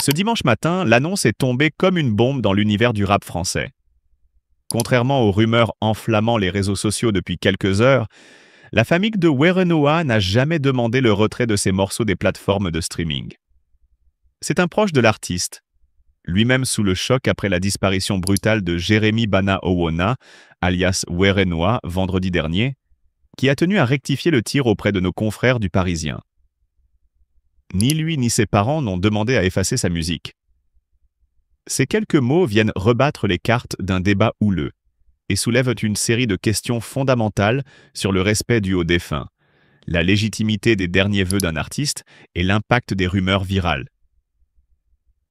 Ce dimanche matin, l'annonce est tombée comme une bombe dans l'univers du rap français. Contrairement aux rumeurs enflammant les réseaux sociaux depuis quelques heures, la famille de Werenoi n'a jamais demandé le retrait de ses morceaux des plateformes de streaming. C'est un proche de l'artiste, lui-même sous le choc après la disparition brutale de Jérémy Bana Owona, alias Werenoi, vendredi dernier, qui a tenu à rectifier le tir auprès de nos confrères du Parisien. Ni lui ni ses parents n'ont demandé à effacer sa musique. Ces quelques mots viennent rebattre les cartes d'un débat houleux et soulèvent une série de questions fondamentales sur le respect dû aux défunts, la légitimité des derniers vœux d'un artiste et l'impact des rumeurs virales.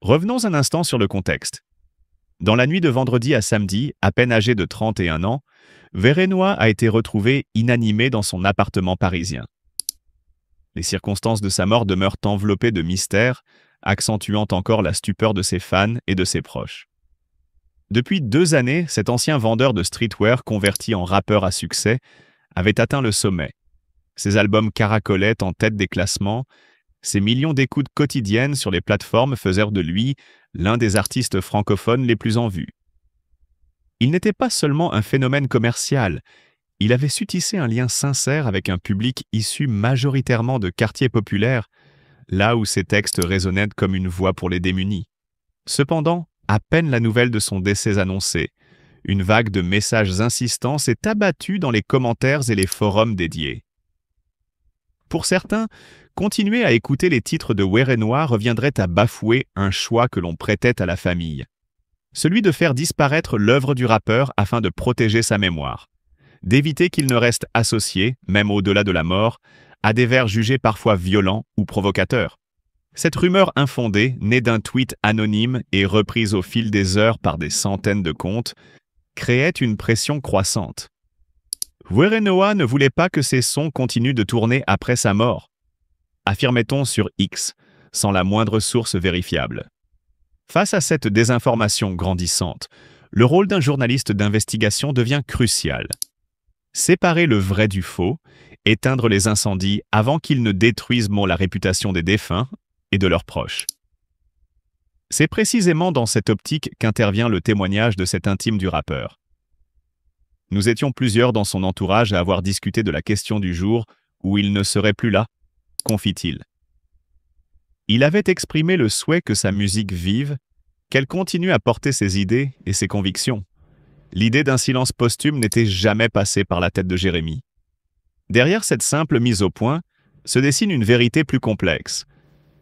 Revenons un instant sur le contexte. Dans la nuit de vendredi à samedi, à peine âgé de 31 ans, Werenoi a été retrouvé inanimé dans son appartement parisien. Les circonstances de sa mort demeurent enveloppées de mystère, accentuant encore la stupeur de ses fans et de ses proches. Depuis 2 années, cet ancien vendeur de streetwear converti en rappeur à succès avait atteint le sommet. Ses albums caracolaient en tête des classements, ses millions d'écoutes quotidiennes sur les plateformes faisaient de lui l'un des artistes francophones les plus en vue. Il n'était pas seulement un phénomène commercial, il avait su tisser un lien sincère avec un public issu majoritairement de quartiers populaires, là où ses textes résonnaient comme une voix pour les démunis. Cependant, à peine la nouvelle de son décès annoncée, une vague de messages insistants s'est abattue dans les commentaires et les forums dédiés. Pour certains, continuer à écouter les titres de Werenoi reviendrait à bafouer un choix que l'on prêtait à la famille. Celui de faire disparaître l'œuvre du rappeur afin de protéger sa mémoire, d'éviter qu'il ne reste associé, même au-delà de la mort, à des vers jugés parfois violents ou provocateurs. Cette rumeur infondée, née d'un tweet anonyme et reprise au fil des heures par des centaines de comptes, créait une pression croissante. Werenoi ne voulait pas que ses sons continuent de tourner après sa mort, affirmait-on sur X, sans la moindre source vérifiable. Face à cette désinformation grandissante, le rôle d'un journaliste d'investigation devient crucial. Séparer le vrai du faux, éteindre les incendies avant qu'ils ne détruisent la réputation des défunts et de leurs proches. C'est précisément dans cette optique qu'intervient le témoignage de cet intime du rappeur. Nous étions plusieurs dans son entourage à avoir discuté de la question du jour où il ne serait plus là, confie-t-il. Il avait exprimé le souhait que sa musique vive, qu'elle continue à porter ses idées et ses convictions. L'idée d'un silence posthume n'était jamais passée par la tête de Jérémy. Derrière cette simple mise au point, se dessine une vérité plus complexe,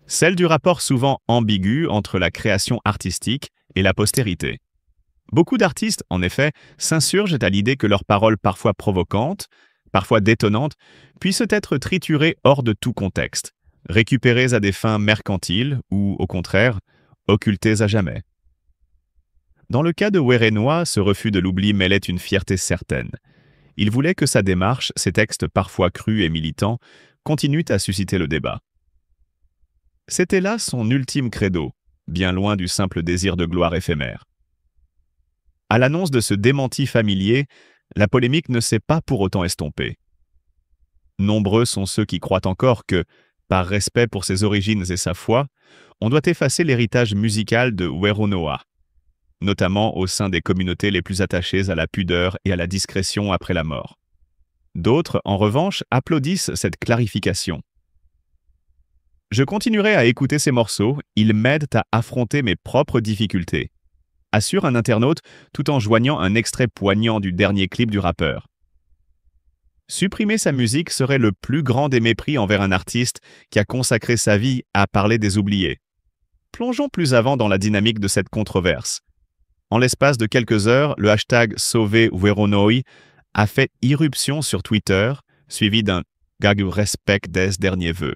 celle du rapport souvent ambigu entre la création artistique et la postérité. Beaucoup d'artistes, en effet, s'insurgent à l'idée que leurs paroles parfois provocantes, parfois détonnantes, puissent être triturées hors de tout contexte, récupérées à des fins mercantiles ou, au contraire, occultées à jamais. Dans le cas de Werenoi, ce refus de l'oubli mêlait une fierté certaine. Il voulait que sa démarche, ses textes parfois crus et militants, continuent à susciter le débat. C'était là son ultime credo, bien loin du simple désir de gloire éphémère. À l'annonce de ce démenti familier, la polémique ne s'est pas pour autant estompée. Nombreux sont ceux qui croient encore que, par respect pour ses origines et sa foi, on doit effacer l'héritage musical de Werenoi, notamment au sein des communautés les plus attachées à la pudeur et à la discrétion après la mort. D'autres, en revanche, applaudissent cette clarification. Je continuerai à écouter ces morceaux, ils m'aident à affronter mes propres difficultés, assure un internaute tout en joignant un extrait poignant du dernier clip du rappeur. Supprimer sa musique serait le plus grand des mépris envers un artiste qui a consacré sa vie à parler des oubliés. Plongeons plus avant dans la dynamique de cette controverse. En l'espace de quelques heures, le hashtag Sauver Werenoi a fait irruption sur Twitter, suivi d'un gag respect des derniers vœux.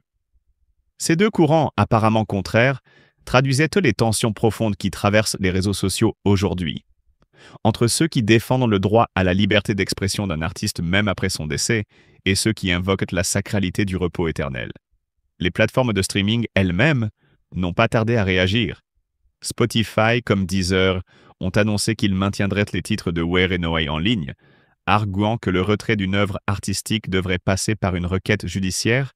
Ces deux courants apparemment contraires traduisaient les tensions profondes qui traversent les réseaux sociaux aujourd'hui. Entre ceux qui défendent le droit à la liberté d'expression d'un artiste même après son décès et ceux qui invoquent la sacralité du repos éternel. Les plateformes de streaming elles-mêmes n'ont pas tardé à réagir. Spotify comme Deezer ont annoncé qu'ils maintiendraient les titres de Werenoi en ligne, arguant que le retrait d'une œuvre artistique devrait passer par une requête judiciaire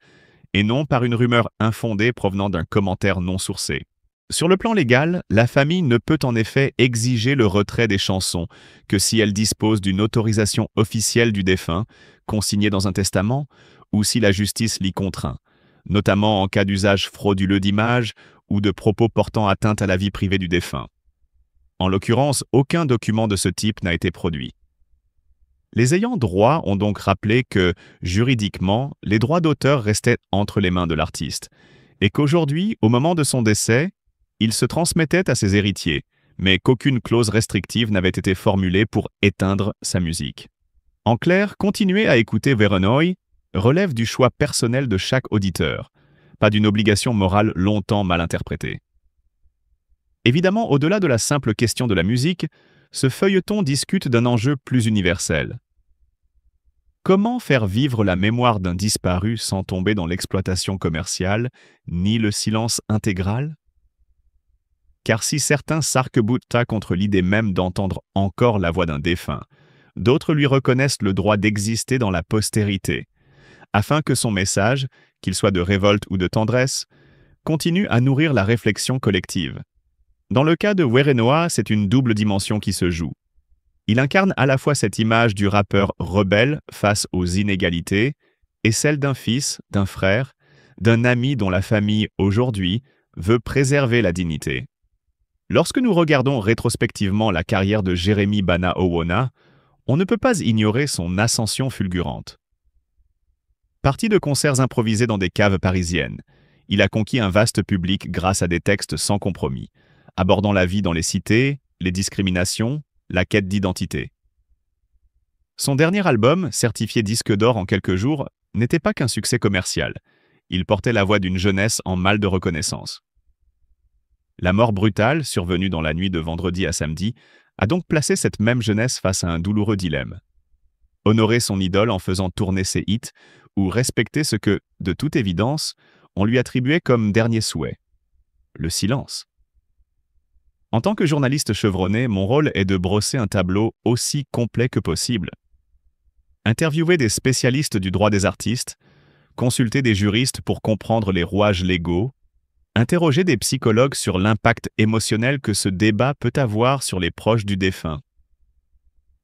et non par une rumeur infondée provenant d'un commentaire non sourcé. Sur le plan légal, la famille ne peut en effet exiger le retrait des chansons que si elle dispose d'une autorisation officielle du défunt, consignée dans un testament, ou si la justice l'y contraint, notamment en cas d'usage frauduleux d'images ou de propos portant atteinte à la vie privée du défunt. En l'occurrence, aucun document de ce type n'a été produit. Les ayants droit ont donc rappelé que, juridiquement, les droits d'auteur restaient entre les mains de l'artiste, et qu'aujourd'hui, au moment de son décès, il se transmettait à ses héritiers, mais qu'aucune clause restrictive n'avait été formulée pour éteindre sa musique. En clair, continuer à écouter Werenoi relève du choix personnel de chaque auditeur, pas d'une obligation morale longtemps mal interprétée. Évidemment, au-delà de la simple question de la musique, ce feuilleton discute d'un enjeu plus universel. Comment faire vivre la mémoire d'un disparu sans tomber dans l'exploitation commerciale, ni le silence intégral? Car si certains s'arc-boutent contre l'idée même d'entendre encore la voix d'un défunt, d'autres lui reconnaissent le droit d'exister dans la postérité, afin que son message, qu'il soit de révolte ou de tendresse, continue à nourrir la réflexion collective. Dans le cas de Werenoi, c'est une double dimension qui se joue. Il incarne à la fois cette image du rappeur rebelle face aux inégalités et celle d'un fils, d'un frère, d'un ami dont la famille, aujourd'hui, veut préserver la dignité. Lorsque nous regardons rétrospectivement la carrière de Jeremy Bana Owona, on ne peut pas ignorer son ascension fulgurante. Parti de concerts improvisés dans des caves parisiennes, il a conquis un vaste public grâce à des textes sans compromis, abordant la vie dans les cités, les discriminations, la quête d'identité. Son dernier album, certifié disque d'or en quelques jours, n'était pas qu'un succès commercial. Il portait la voix d'une jeunesse en mal de reconnaissance. La mort brutale, survenue dans la nuit de vendredi à samedi, a donc placé cette même jeunesse face à un douloureux dilemme. Honorer son idole en faisant tourner ses hits, ou respecter ce que, de toute évidence, on lui attribuait comme dernier souhait: le silence. En tant que journaliste chevronné, mon rôle est de brosser un tableau aussi complet que possible. Interviewer des spécialistes du droit des artistes, consulter des juristes pour comprendre les rouages légaux, interroger des psychologues sur l'impact émotionnel que ce débat peut avoir sur les proches du défunt.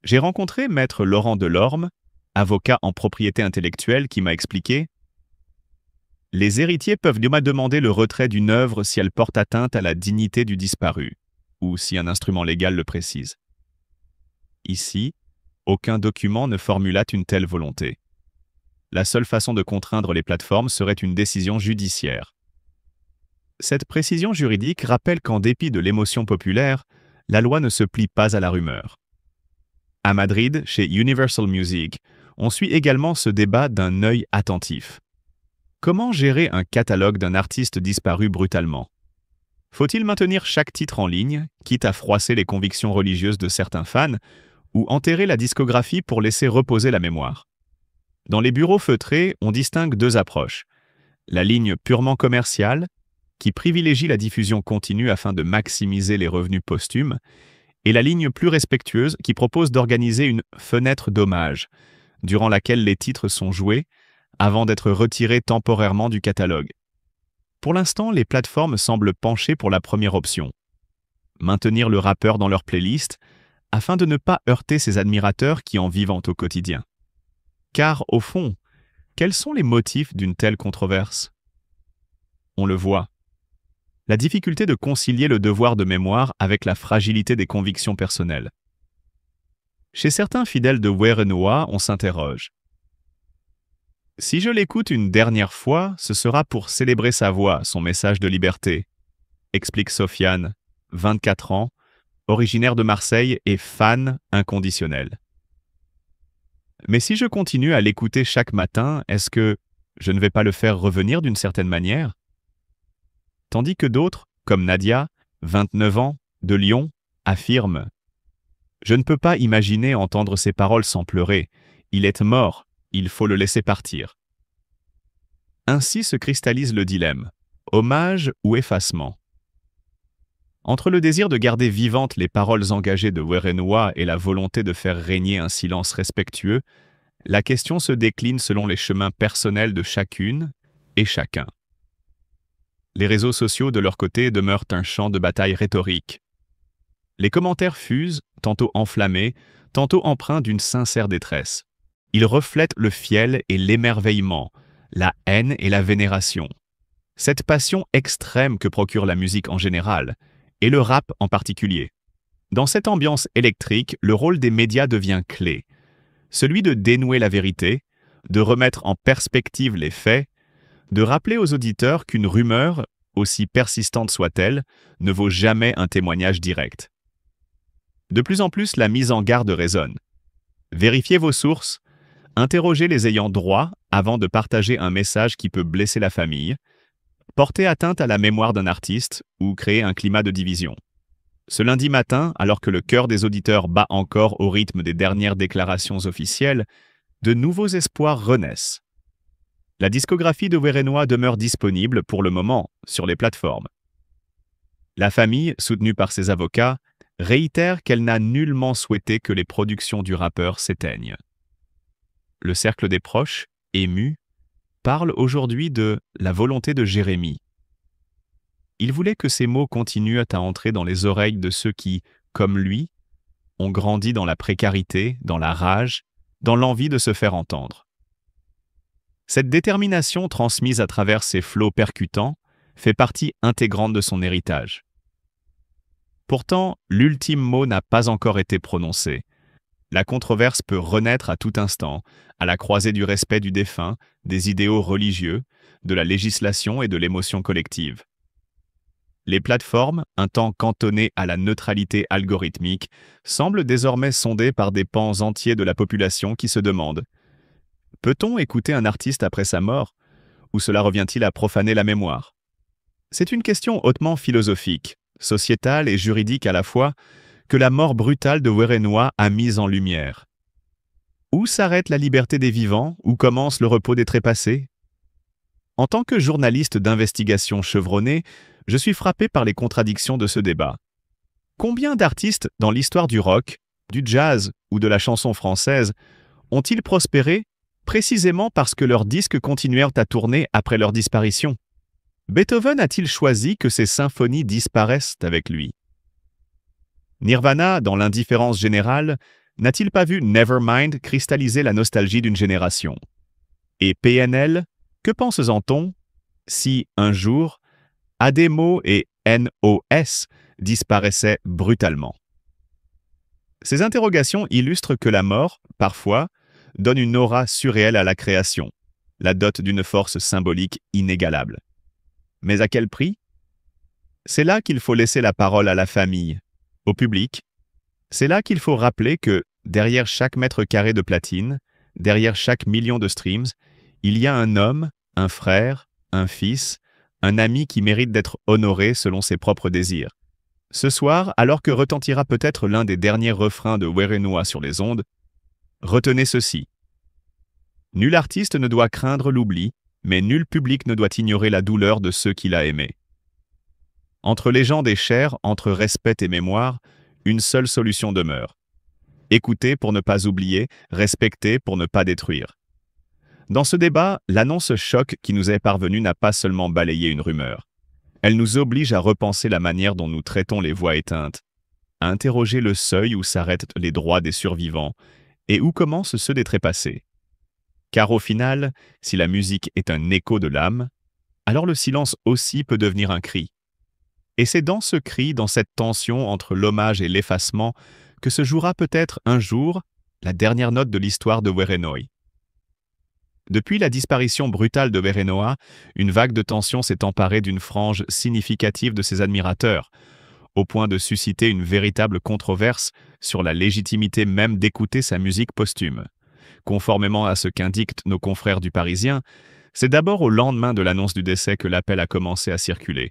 J'ai rencontré maître Laurent Delorme, avocat en propriété intellectuelle, qui m'a expliqué: les héritiers peuvent demander le retrait d'une œuvre si elle porte atteinte à la dignité du disparu, ou si un instrument légal le précise. Ici, aucun document ne formula une telle volonté. La seule façon de contraindre les plateformes serait une décision judiciaire. Cette précision juridique rappelle qu'en dépit de l'émotion populaire, la loi ne se plie pas à la rumeur. À Madrid, chez Universal Music, on suit également ce débat d'un œil attentif. Comment gérer un catalogue d'un artiste disparu brutalement? Faut-il maintenir chaque titre en ligne, quitte à froisser les convictions religieuses de certains fans, ou enterrer la discographie pour laisser reposer la mémoire? Dans les bureaux feutrés, on distingue deux approches. La ligne purement commerciale, qui privilégie la diffusion continue afin de maximiser les revenus posthumes, et la ligne plus respectueuse qui propose d'organiser une fenêtre d'hommage, durant laquelle les titres sont joués, avant d'être retirés temporairement du catalogue. Pour l'instant, les plateformes semblent pencher pour la première option: maintenir le rappeur dans leur playlist, afin de ne pas heurter ses admirateurs qui en vivent au quotidien. Car, au fond, quels sont les motifs d'une telle controverse? On le voit. La difficulté de concilier le devoir de mémoire avec la fragilité des convictions personnelles. Chez certains fidèles de Werenoi, on s'interroge. Si je l'écoute une dernière fois, ce sera pour célébrer sa voix, son message de liberté, explique Sofiane, 24 ans, originaire de Marseille et fan inconditionnel. Mais si je continue à l'écouter chaque matin, est-ce que je ne vais pas le faire revenir d'une certaine manière? Tandis que d'autres, comme Nadia, 29 ans, de Lyon, affirment: je ne peux pas imaginer entendre ces paroles sans pleurer. Il est mort, il faut le laisser partir. Ainsi se cristallise le dilemme: hommage ou effacement? Entre le désir de garder vivantes les paroles engagées de Werenoi et la volonté de faire régner un silence respectueux, la question se décline selon les chemins personnels de chacune et chacun. Les réseaux sociaux, de leur côté, demeurent un champ de bataille rhétorique. Les commentaires fusent, tantôt enflammés, tantôt empreints d'une sincère détresse. Ils reflètent le fiel et l'émerveillement, la haine et la vénération. Cette passion extrême que procure la musique en général, et le rap en particulier. Dans cette ambiance électrique, le rôle des médias devient clé. Celui de dénouer la vérité, de remettre en perspective les faits, de rappeler aux auditeurs qu'une rumeur, aussi persistante soit-elle, ne vaut jamais un témoignage direct. De plus en plus, la mise en garde résonne. Vérifiez vos sources, interrogez les ayants droit avant de partager un message qui peut blesser la famille, porter atteinte à la mémoire d'un artiste ou créer un climat de division. Ce lundi matin, alors que le cœur des auditeurs bat encore au rythme des dernières déclarations officielles, de nouveaux espoirs renaissent. La discographie de Werenoi demeure disponible pour le moment sur les plateformes. La famille, soutenue par ses avocats, réitère qu'elle n'a nullement souhaité que les productions du rappeur s'éteignent. Le cercle des proches, ému, parle aujourd'hui de la volonté de Jérémie. Il voulait que ces mots continuent à entrer dans les oreilles de ceux qui, comme lui, ont grandi dans la précarité, dans la rage, dans l'envie de se faire entendre. Cette détermination transmise à travers ses flots percutants fait partie intégrante de son héritage. Pourtant, l'ultime mot n'a pas encore été prononcé. La controverse peut renaître à tout instant, à la croisée du respect du défunt, des idéaux religieux, de la législation et de l'émotion collective. Les plateformes, un temps cantonnées à la neutralité algorithmique, semblent désormais sondées par des pans entiers de la population qui se demandent: peut-on écouter un artiste après sa mort, ou cela revient-il à profaner la mémoire? C'est une question hautement philosophique, sociétale et juridique à la fois, que la mort brutale de Werenoi a mise en lumière. Où s'arrête la liberté des vivants, où commence le repos des trépassés? En tant que journaliste d'investigation chevronné, je suis frappé par les contradictions de ce débat. Combien d'artistes dans l'histoire du rock, du jazz ou de la chanson française ont-ils prospéré précisément parce que leurs disques continuèrent à tourner après leur disparition? Beethoven a-t-il choisi que ses symphonies disparaissent avec lui? Nirvana, dans l'indifférence générale, n'a-t-il pas vu Nevermind cristalliser la nostalgie d'une génération? Et PNL, que penses-en-t-on si, un jour, Ademo et NOS disparaissaient brutalement? Ces interrogations illustrent que la mort, parfois, donne une aura surréelle à la création, la dot d'une force symbolique inégalable. Mais à quel prix? C'est là qu'il faut laisser la parole à la famille, au public. C'est là qu'il faut rappeler que, derrière chaque mètre carré de platine, derrière chaque million de streams, il y a un homme, un frère, un fils, un ami qui mérite d'être honoré selon ses propres désirs. Ce soir, alors que retentira peut-être l'un des derniers refrains de Werenoi sur les ondes, retenez ceci. Nul artiste ne doit craindre l'oubli, mais nul public ne doit ignorer la douleur de ceux qu'il a aimés. Entre légende et chair, entre respect et mémoire, une seule solution demeure. Écouter pour ne pas oublier, respecter pour ne pas détruire. Dans ce débat, l'annonce choc qui nous est parvenue n'a pas seulement balayé une rumeur. Elle nous oblige à repenser la manière dont nous traitons les voix éteintes, à interroger le seuil où s'arrêtent les droits des survivants et où commencent ceux des trépassés. Car au final, si la musique est un écho de l'âme, alors le silence aussi peut devenir un cri. Et c'est dans ce cri, dans cette tension entre l'hommage et l'effacement, que se jouera peut-être un jour la dernière note de l'histoire de Werenoi. Depuis la disparition brutale de Werenoi, une vague de tension s'est emparée d'une frange significative de ses admirateurs, au point de susciter une véritable controverse sur la légitimité même d'écouter sa musique posthume. Conformément à ce qu'indiquent nos confrères du Parisien, c'est d'abord au lendemain de l'annonce du décès que l'appel a commencé à circuler,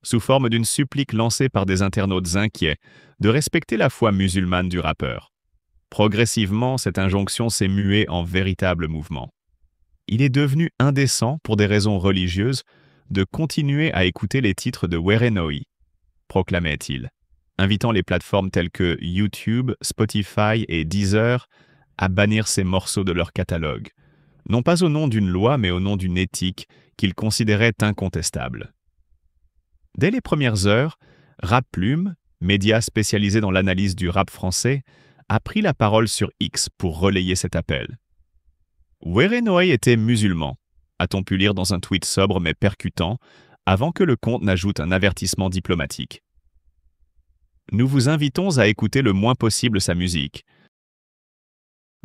sous forme d'une supplique lancée par des internautes inquiets de respecter la foi musulmane du rappeur. Progressivement, cette injonction s'est muée en véritable mouvement. Il est devenu indécent, pour des raisons religieuses, de continuer à écouter les titres de Werenoi, proclamait-il, invitant les plateformes telles que YouTube, Spotify et Deezer à bannir ces morceaux de leur catalogue, non pas au nom d'une loi mais au nom d'une éthique qu'il considérait incontestable. Dès les premières heures, Rap Plume, média spécialisé dans l'analyse du rap français, a pris la parole sur X pour relayer cet appel. Werenoi était musulman, a-t-on pu lire dans un tweet sobre mais percutant, avant que le compte n'ajoute un avertissement diplomatique. Nous vous invitons à écouter le moins possible sa musique,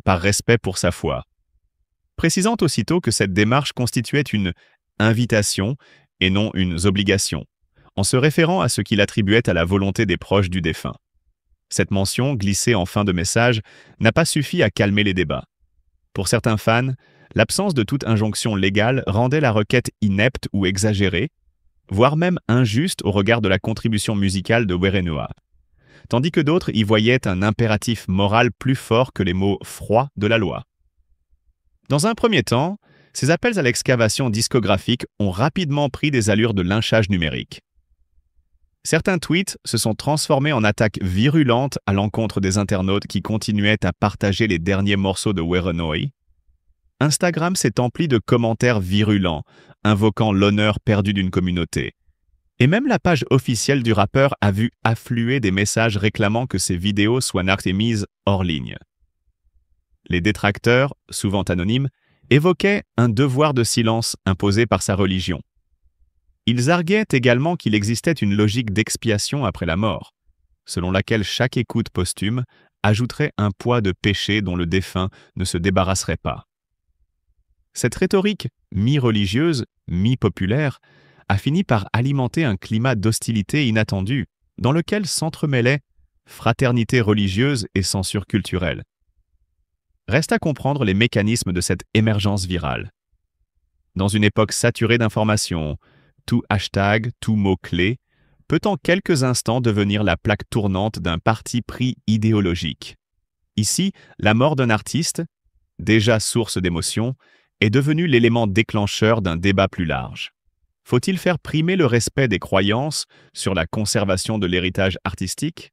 par respect pour sa foi, précisant aussitôt que cette démarche constituait une invitation et non une obligation, en se référant à ce qu'il attribuait à la volonté des proches du défunt. Cette mention, glissée en fin de message, n'a pas suffi à calmer les débats. Pour certains fans, l'absence de toute injonction légale rendait la requête inepte ou exagérée, voire même injuste au regard de la contribution musicale de Werenoi, tandis que d'autres y voyaient un impératif moral plus fort que les mots froids de la loi. Dans un premier temps, ces appels à l'excavation discographique ont rapidement pris des allures de lynchage numérique. Certains tweets se sont transformés en attaques virulentes à l'encontre des internautes qui continuaient à partager les derniers morceaux de Werenoi. Instagram s'est empli de commentaires virulents, invoquant l'honneur perdu d'une communauté. Et même la page officielle du rappeur a vu affluer des messages réclamant que ses vidéos soient mises hors ligne. Les détracteurs, souvent anonymes, évoquaient un devoir de silence imposé par sa religion. Ils arguaient également qu'il existait une logique d'expiation après la mort, selon laquelle chaque écoute posthume ajouterait un poids de péché dont le défunt ne se débarrasserait pas. Cette rhétorique mi-religieuse, mi-populaire, a fini par alimenter un climat d'hostilité inattendue, dans lequel s'entremêlaient fraternité religieuse et censure culturelle. Reste à comprendre les mécanismes de cette émergence virale. Dans une époque saturée d'informations, tout hashtag, tout mot-clé, peut en quelques instants devenir la plaque tournante d'un parti pris idéologique. Ici, la mort d'un artiste, déjà source d'émotion, est devenue l'élément déclencheur d'un débat plus large. Faut-il faire primer le respect des croyances sur la conservation de l'héritage artistique?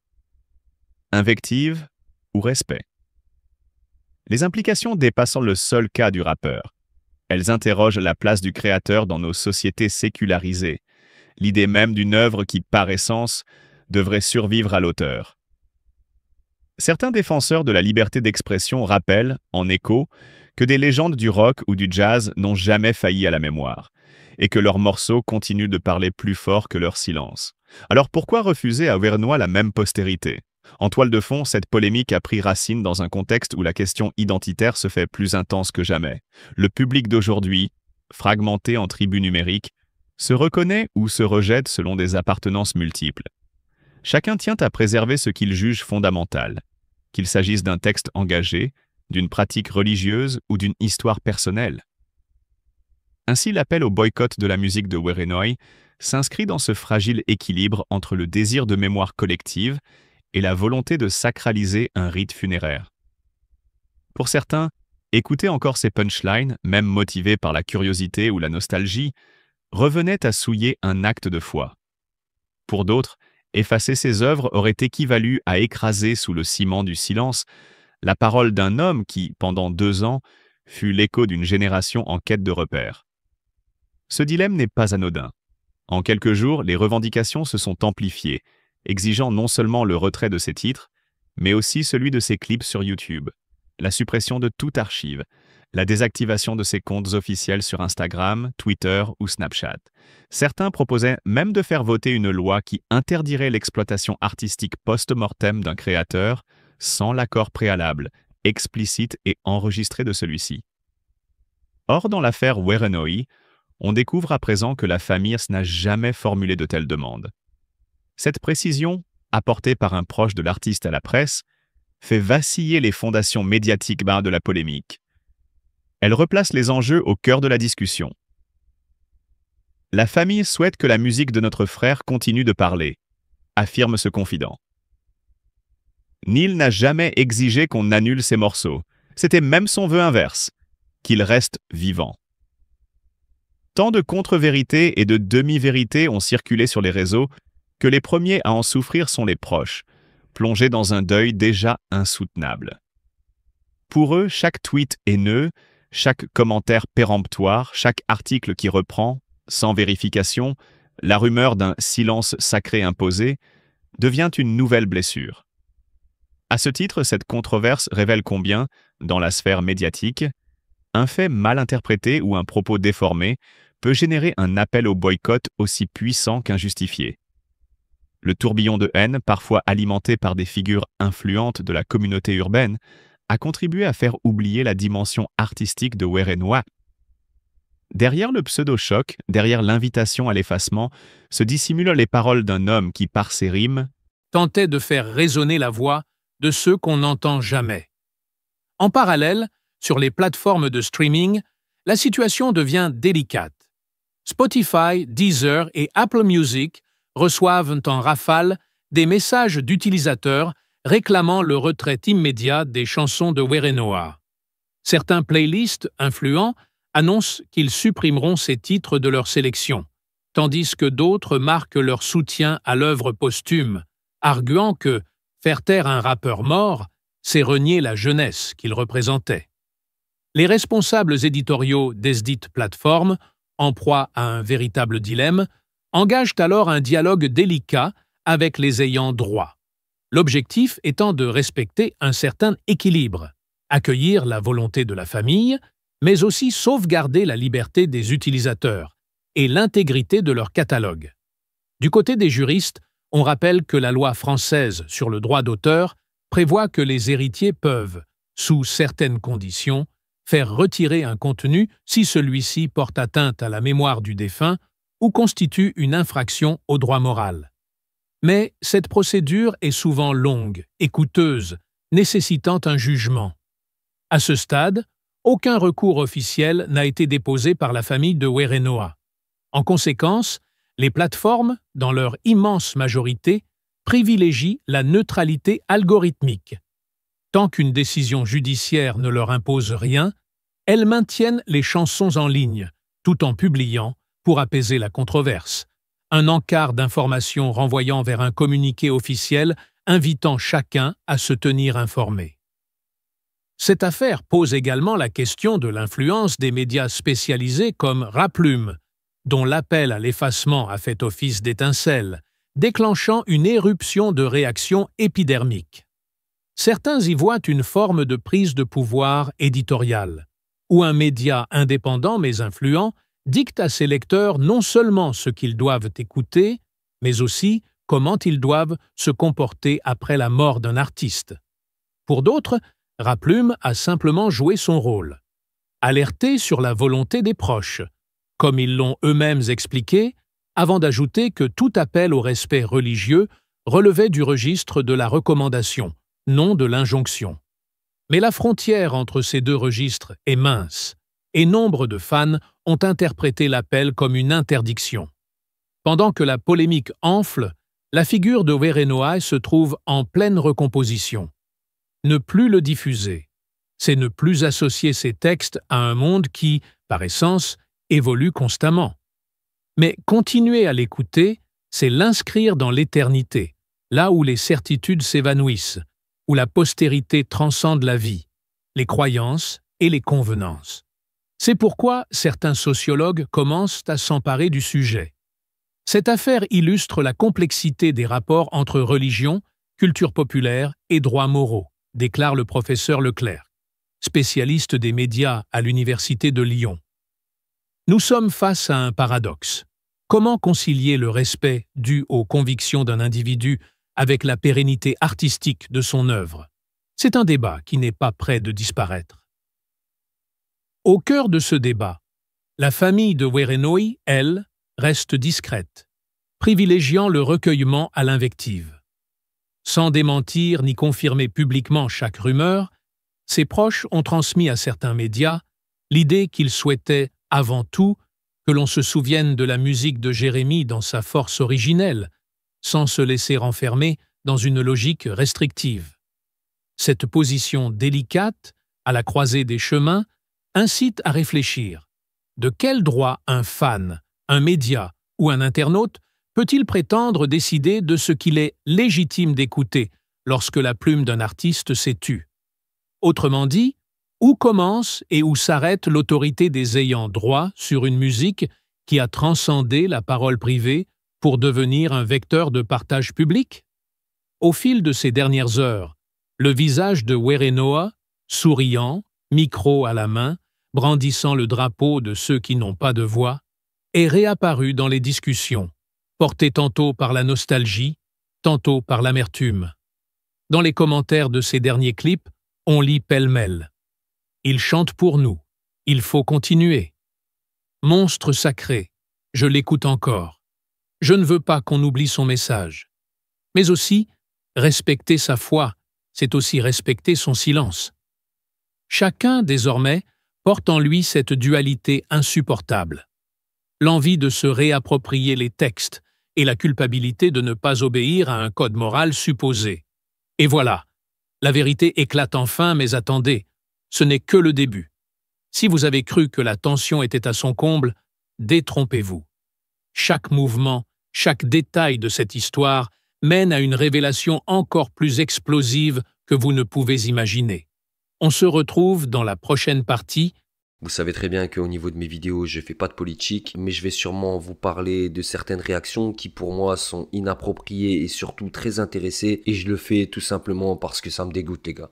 Invective ou respect? Les implications dépassant le seul cas du rappeur. Elles interrogent la place du créateur dans nos sociétés sécularisées, l'idée même d'une œuvre qui, par essence, devrait survivre à l'auteur. Certains défenseurs de la liberté d'expression rappellent, en écho, que des légendes du rock ou du jazz n'ont jamais failli à la mémoire, et que leurs morceaux continuent de parler plus fort que leur silence. Alors pourquoi refuser à Werenoi la même postérité? En toile de fond, cette polémique a pris racine dans un contexte où la question identitaire se fait plus intense que jamais. Le public d'aujourd'hui, fragmenté en tribus numériques, se reconnaît ou se rejette selon des appartenances multiples. Chacun tient à préserver ce qu'il juge fondamental, qu'il s'agisse d'un texte engagé, d'une pratique religieuse ou d'une histoire personnelle. Ainsi, l'appel au boycott de la musique de Werenoi s'inscrit dans ce fragile équilibre entre le désir de mémoire collective et la volonté de sacraliser un rite funéraire. Pour certains, écouter encore ces punchlines, même motivés par la curiosité ou la nostalgie, revenait à souiller un acte de foi. Pour d'autres, effacer ces œuvres aurait équivalu à écraser sous le ciment du silence la parole d'un homme qui, pendant 2 ans, fut l'écho d'une génération en quête de repères. Ce dilemme n'est pas anodin. En quelques jours, les revendications se sont amplifiées, exigeant non seulement le retrait de ses titres, mais aussi celui de ses clips sur YouTube, la suppression de toute archive, la désactivation de ses comptes officiels sur Instagram, Twitter ou Snapchat. Certains proposaient même de faire voter une loi qui interdirait l'exploitation artistique post-mortem d'un créateur sans l'accord préalable, explicite et enregistré de celui-ci. Or, dans l'affaire Werenoi, on découvre à présent que la famille n'a jamais formulé de telles demandes. Cette précision, apportée par un proche de l'artiste à la presse, fait vaciller les fondations médiatiques de la polémique. Elle replace les enjeux au cœur de la discussion. La famille souhaite que la musique de notre frère continue de parler, affirme ce confident. Neil n'a jamais exigé qu'on annule ses morceaux. C'était même son vœu inverse, qu'il reste vivant. Tant de contre-vérités et de demi-vérités ont circulé sur les réseaux que les premiers à en souffrir sont les proches, plongés dans un deuil déjà insoutenable. Pour eux, chaque tweet haineux, chaque commentaire péremptoire, chaque article qui reprend, sans vérification, la rumeur d'un silence sacré imposé devient une nouvelle blessure. À ce titre, cette controverse révèle combien, dans la sphère médiatique, un fait mal interprété ou un propos déformé peut générer un appel au boycott aussi puissant qu'injustifié. Le tourbillon de haine, parfois alimenté par des figures influentes de la communauté urbaine, a contribué à faire oublier la dimension artistique de Werenoi. Derrière le pseudo-choc, derrière l'invitation à l'effacement, se dissimulent les paroles d'un homme qui, par ses rimes, tentait de faire résonner la voix de ceux qu'on n'entend jamais. En parallèle, sur les plateformes de streaming, la situation devient délicate. Spotify, Deezer et Apple Music reçoivent en rafale des messages d'utilisateurs réclamant le retrait immédiat des chansons de Werenoi. Certains playlists influents annoncent qu'ils supprimeront ces titres de leur sélection, tandis que d'autres marquent leur soutien à l'œuvre posthume, arguant que faire taire un rappeur mort, c'est renier la jeunesse qu'il représentait. Les responsables éditoriaux desdites plateformes, en proie à un véritable dilemme, engagent alors un dialogue délicat avec les ayants droit. L'objectif étant de respecter un certain équilibre, accueillir la volonté de la famille, mais aussi sauvegarder la liberté des utilisateurs et l'intégrité de leur catalogue. Du côté des juristes, on rappelle que la loi française sur le droit d'auteur prévoit que les héritiers peuvent, sous certaines conditions, faire retirer un contenu si celui-ci porte atteinte à la mémoire du défunt ou constitue une infraction au droit moral. Mais cette procédure est souvent longue et coûteuse, nécessitant un jugement. À ce stade, aucun recours officiel n'a été déposé par la famille de Werenoi. En conséquence, les plateformes, dans leur immense majorité, privilégient la neutralité algorithmique. Tant qu'une décision judiciaire ne leur impose rien, elles maintiennent les chansons en ligne, tout en publiant, pour apaiser la controverse, un encart d'informations renvoyant vers un communiqué officiel invitant chacun à se tenir informé. Cette affaire pose également la question de l'influence des médias spécialisés comme Raplume, dont l'appel à l'effacement a fait office d'étincelle, déclenchant une éruption de réactions épidermiques. Certains y voient une forme de prise de pouvoir éditoriale, où un média indépendant mais influent dicte à ses lecteurs non seulement ce qu'ils doivent écouter, mais aussi comment ils doivent se comporter après la mort d'un artiste. Pour d'autres, Raplume a simplement joué son rôle, alerter sur la volonté des proches, comme ils l'ont eux-mêmes expliqué, avant d'ajouter que tout appel au respect religieux relevait du registre de la recommandation, non de l'injonction. Mais la frontière entre ces deux registres est mince, et nombre de fans ont interprété l'appel comme une interdiction. Pendant que la polémique enfle, la figure de Werenoi se trouve en pleine recomposition. Ne plus le diffuser, c'est ne plus associer ses textes à un monde qui, par essence, évolue constamment. Mais continuer à l'écouter, c'est l'inscrire dans l'éternité, là où les certitudes s'évanouissent, où la postérité transcende la vie, les croyances et les convenances. C'est pourquoi certains sociologues commencent à s'emparer du sujet. Cette affaire illustre la complexité des rapports entre religion, culture populaire et droits moraux, déclare le professeur Leclerc, spécialiste des médias à l'Université de Lyon. Nous sommes face à un paradoxe. Comment concilier le respect dû aux convictions d'un individu avec la pérennité artistique de son œuvre? C'est un débat qui n'est pas près de disparaître. Au cœur de ce débat, la famille de Werenoi, elle, reste discrète, privilégiant le recueillement à l'invective. Sans démentir ni confirmer publiquement chaque rumeur, ses proches ont transmis à certains médias l'idée qu'ils souhaitaient, avant tout, que l'on se souvienne de la musique de Jérémie dans sa force originelle, sans se laisser enfermer dans une logique restrictive. Cette position délicate, à la croisée des chemins, incite à réfléchir. De quel droit un fan, un média ou un internaute peut-il prétendre décider de ce qu'il est légitime d'écouter lorsque la plume d'un artiste s'est tue? Autrement dit, où commence et où s'arrête l'autorité des ayants droit sur une musique qui a transcendé la parole privée pour devenir un vecteur de partage public? Au fil de ces dernières heures, le visage de Werenoi, souriant, micro à la main, brandissant le drapeau de ceux qui n'ont pas de voix, est réapparu dans les discussions, porté tantôt par la nostalgie, tantôt par l'amertume. Dans les commentaires de ces derniers clips, on lit pêle-mêle. Il chante pour nous. Il faut continuer. Monstre sacré, je l'écoute encore. Je ne veux pas qu'on oublie son message. Mais aussi, respecter sa foi, c'est aussi respecter son silence. Chacun, désormais, porte en lui cette dualité insupportable. L'envie de se réapproprier les textes et la culpabilité de ne pas obéir à un code moral supposé. Et voilà, la vérité éclate enfin, mais attendez, ce n'est que le début. Si vous avez cru que la tension était à son comble, détrompez-vous. Chaque mouvement, chaque détail de cette histoire mène à une révélation encore plus explosive que vous ne pouvez imaginer. On se retrouve dans la prochaine partie. Vous savez très bien qu'au niveau de mes vidéos, je fais pas de politique, mais je vais sûrement vous parler de certaines réactions qui pour moi sont inappropriées et surtout très intéressées, et je le fais tout simplement parce que ça me dégoûte, les gars.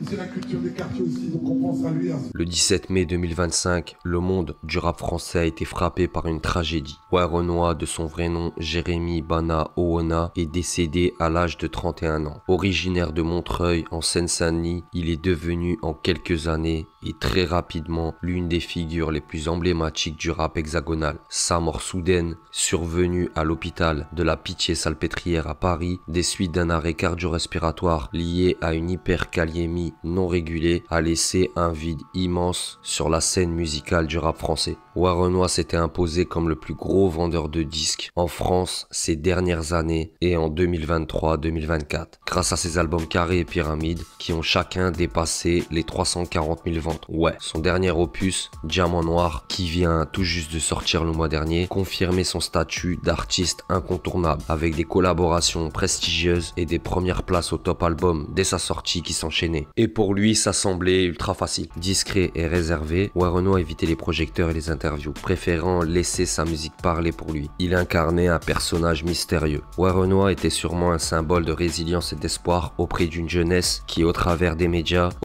C'est la culture des quartiers aussi, donc on pense à lui. Le 17 mai 2025, le monde du rap français a été frappé par une tragédie. Werenoi, de son vrai nom Jérémy Bana Oona, est décédé à l'âge de 31 ans. Originaire de Montreuil, en Seine-Saint-Denis, il est devenu en quelques années et très rapidement l'une des figures les plus emblématiques du rap hexagonal. Sa mort soudaine, survenue à l'hôpital de la Pitié-Salpêtrière à Paris, des suites d'un arrêt cardio-respiratoire lié à une hyperkaliémie non régulée, a laissé un vide immense sur la scène musicale du rap français. Werenoi s'était imposé comme le plus gros vendeur de disques en France ces dernières années et en 2023-2024, grâce à ses albums Carré et Pyramide qui ont chacun dépassé les 340 000 ventes. Ouais, son dernier opus, Diamant Noir, qui vient tout juste de sortir le mois dernier, confirmait son statut d'artiste incontournable, avec des collaborations prestigieuses et des premières places au top album dès sa sortie qui s'enchaînaient. Et pour lui, ça semblait ultra facile. Discret et réservé, Werenoi évitait les projecteurs et les interviews, préférant laisser sa musique parler pour lui. Il incarnait un personnage mystérieux. Werenoi était sûrement un symbole de résilience et d'espoir auprès d'une jeunesse qui, au travers des médias,